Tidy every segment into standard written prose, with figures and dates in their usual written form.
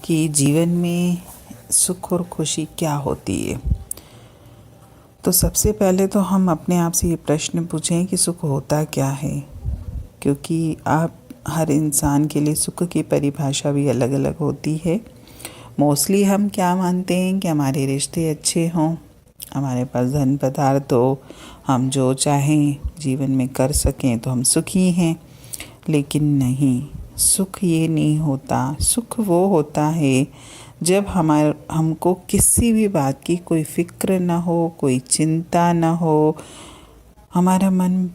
कि जीवन में सुख और खुशी क्या होती है। तो सबसे पहले तो हम अपने आप से ये प्रश्न पूछें कि सुख होता क्या है, क्योंकि आप हर इंसान के लिए सुख की परिभाषा भी अलग अलग होती है। मोस्टली हम क्या मानते हैं कि हमारे रिश्ते अच्छे हों, हमारे पास धन पदार्थ हो, हम जो चाहें जीवन में कर सकें तो हम सुखी हैं। लेकिन नहीं, सुख ये नहीं होता। सुख वो होता है जब हमको किसी भी बात की कोई फ़िक्र ना हो, कोई चिंता ना हो, हमारा मन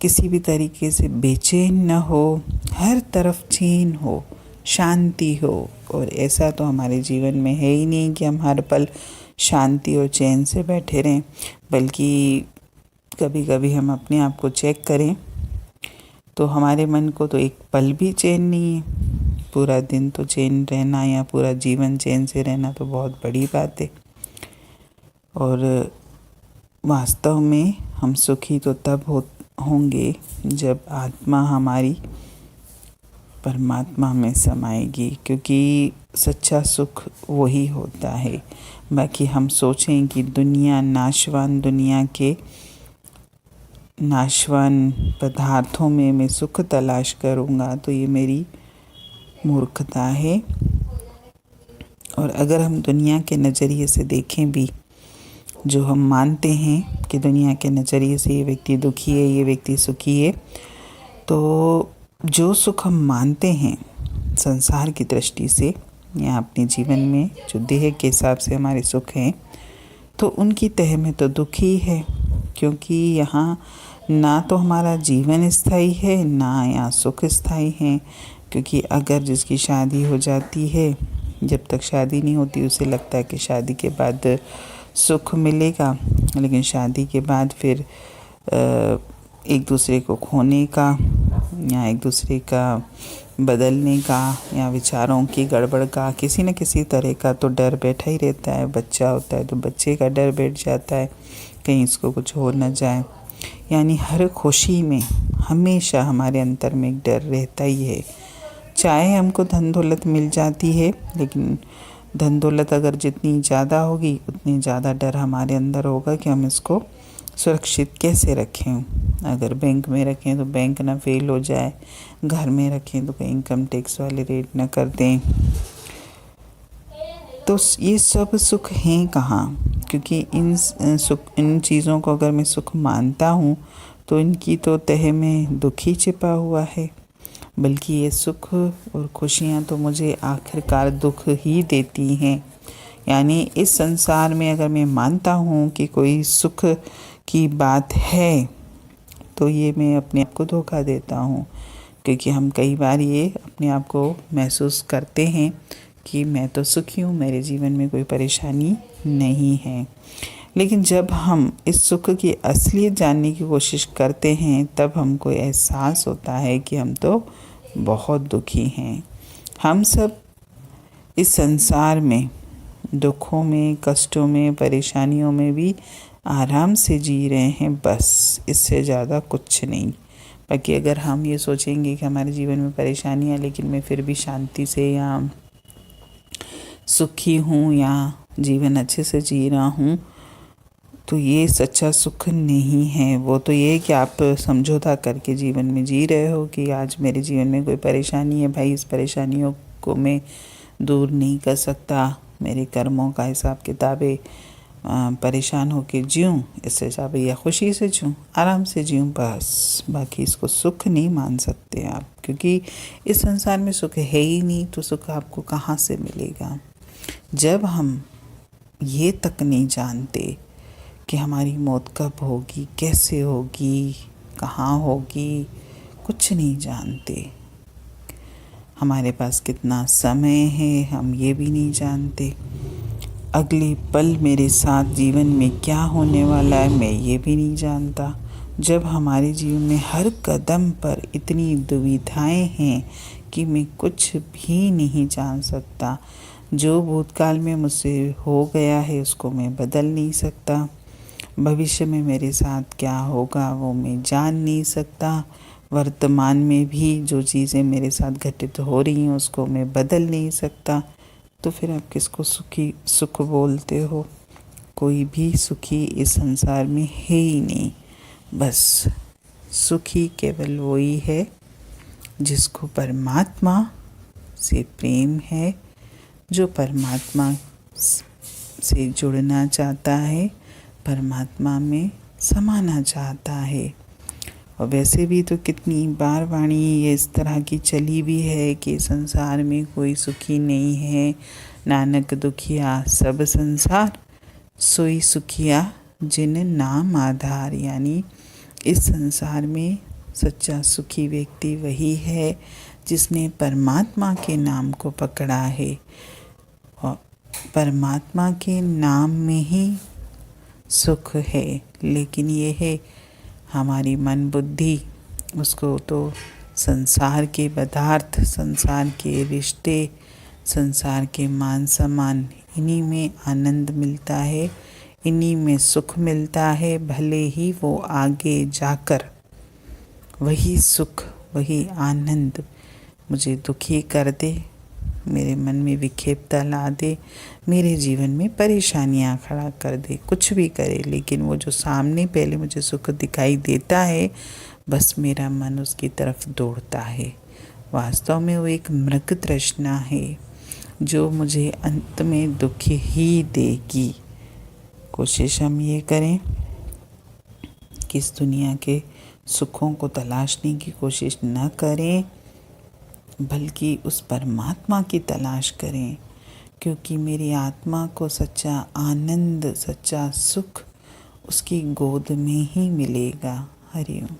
किसी भी तरीके से बेचैन ना हो, हर तरफ चैन हो, शांति हो। और ऐसा तो हमारे जीवन में है ही नहीं कि हम हर पल शांति और चैन से बैठे रहें, बल्कि कभी कभी हम अपने आप को चेक करें तो हमारे मन को तो एक पल भी चैन नहीं है। पूरा दिन तो चैन रहना या पूरा जीवन चैन से रहना तो बहुत बड़ी बात है। और वास्तव में हम सुखी तो तब होंगे जब आत्मा हमारी परमात्मा में समाएगी, क्योंकि सच्चा सुख वही होता है। बाकी हम सोचें कि दुनिया नाशवान, दुनिया के नाशवान पदार्थों में मैं सुख तलाश करूँगा, तो ये मेरी मूर्खता है। और अगर हम दुनिया के नज़रिए से देखें भी, जो हम मानते हैं कि दुनिया के नज़रिए से ये व्यक्ति दुखी है, ये व्यक्ति सुखी है, तो जो सुख हम मानते हैं संसार की दृष्टि से या अपने जीवन में जो देह के हिसाब से हमारे सुख हैं, तो उनकी तह में तो दुख ही है। क्योंकि यहाँ ना तो हमारा जीवन स्थायी है, ना यहाँ सुख स्थायी है। क्योंकि अगर जिसकी शादी हो जाती है, जब तक शादी नहीं होती उसे लगता है कि शादी के बाद सुख मिलेगा, लेकिन शादी के बाद फिर एक दूसरे को खोने का या एक दूसरे का बदलने का या विचारों की गड़बड़ का किसी न किसी तरह का तो डर बैठा ही रहता है। बच्चा होता है तो बच्चे का डर बैठ जाता है, कहीं इसको कुछ हो न जाए। यानी हर खुशी में हमेशा हमारे अंतर में एक डर रहता ही है। चाहे हमको धन दौलत मिल जाती है, लेकिन धन दौलत अगर जितनी ज़्यादा होगी उतनी ज़्यादा डर हमारे अंदर होगा कि हम इसको सुरक्षित कैसे रखें। अगर बैंक में रखें तो बैंक ना फेल हो जाए, घर में रखें तो कहीं इनकम टैक्स वाले रेट ना कर दें। तो ये सब सुख हैं कहाँ? क्योंकि इन चीज़ों को अगर मैं सुख मानता हूँ तो इनकी तो तह में दुख ही छिपा हुआ है। बल्कि ये सुख और खुशियाँ तो मुझे आखिरकार दुख ही देती हैं। यानी इस संसार में अगर मैं मानता हूँ कि कोई सुख की बात है, तो ये मैं अपने आप को धोखा देता हूँ। क्योंकि हम कई बार ये अपने आप को महसूस करते हैं कि मैं तो सुखी हूँ, मेरे जीवन में कोई परेशानी नहीं है। लेकिन जब हम इस सुख की असलियत जानने की कोशिश करते हैं, तब हमको एहसास होता है कि हम तो बहुत दुखी हैं। हम सब इस संसार में दुखों में, कष्टों में, परेशानियों में भी आराम से जी रहे हैं, बस इससे ज़्यादा कुछ नहीं। बाकी अगर हम ये सोचेंगे कि हमारे जीवन में परेशानी है लेकिन मैं फिर भी शांति से या सुखी हूँ या जीवन अच्छे से जी रहा हूँ, तो ये सच्चा सुख नहीं है। वो तो ये है कि आप समझौता करके जीवन में जी रहे हो कि आज मेरे जीवन में कोई परेशानी है, भाई इस परेशानियों को मैं दूर नहीं कर सकता, मेरे कर्मों का हिसाब किताबें परेशान होकर जीऊँ, इससे अच्छा भैया खुशी से जीऊँ, आराम से जीऊँ, बस। बाकी इसको सुख नहीं मान सकते आप, क्योंकि इस संसार में सुख है ही नहीं, तो सुख आपको कहाँ से मिलेगा। जब हम ये तक नहीं जानते कि हमारी मौत कब होगी, कैसे होगी, कहाँ होगी, कुछ नहीं जानते। हमारे पास कितना समय है हम ये भी नहीं जानते। अगले पल मेरे साथ जीवन में क्या होने वाला है मैं ये भी नहीं जानता। जब हमारे जीवन में हर कदम पर इतनी दुविधाएं हैं कि मैं कुछ भी नहीं जान सकता। जो भूतकाल में मुझसे हो गया है उसको मैं बदल नहीं सकता, भविष्य में मेरे साथ क्या होगा वो मैं जान नहीं सकता, वर्तमान में भी जो चीज़ें मेरे साथ घटित हो रही हैं उसको मैं बदल नहीं सकता। तो फिर आप किसको सुख बोलते हो? कोई भी सुखी इस संसार में है ही नहीं। बस सुखी केवल वही है जिसको परमात्मा से प्रेम है, जो परमात्मा से जुड़ना चाहता है, परमात्मा में समाना चाहता है। और वैसे भी तो कितनी बार वाणी ये इस तरह की चली भी है कि संसार में कोई सुखी नहीं है, नानक दुखिया सब संसार, सोई सुखिया जिन नाम आधार। यानी इस संसार में सच्चा सुखी व्यक्ति वही है जिसने परमात्मा के नाम को पकड़ा है। और परमात्मा के नाम में ही सुख है, लेकिन ये है हमारी मन बुद्धि उसको तो संसार के पदार्थ, संसार के रिश्ते, संसार के मान सम्मान, इन्हीं में आनंद मिलता है, इन्हीं में सुख मिलता है। भले ही वो आगे जाकर वही सुख, वही आनंद मुझे दुखी कर दे, मेरे मन में विक्षेपता ला दे, मेरे जीवन में परेशानियां खड़ा कर दे, कुछ भी करे, लेकिन वो जो सामने पहले मुझे सुख दिखाई देता है, बस मेरा मन उसकी तरफ दौड़ता है। वास्तव में वो एक मृग तृष्णा है जो मुझे अंत में दुख ही देगी। कोशिश हम ये करें कि इस दुनिया के सुखों को तलाशने की कोशिश न करें, बल्कि उस परमात्मा की तलाश करें, क्योंकि मेरी आत्मा को सच्चा आनंद, सच्चा सुख उसकी गोद में ही मिलेगा। हरि ओम।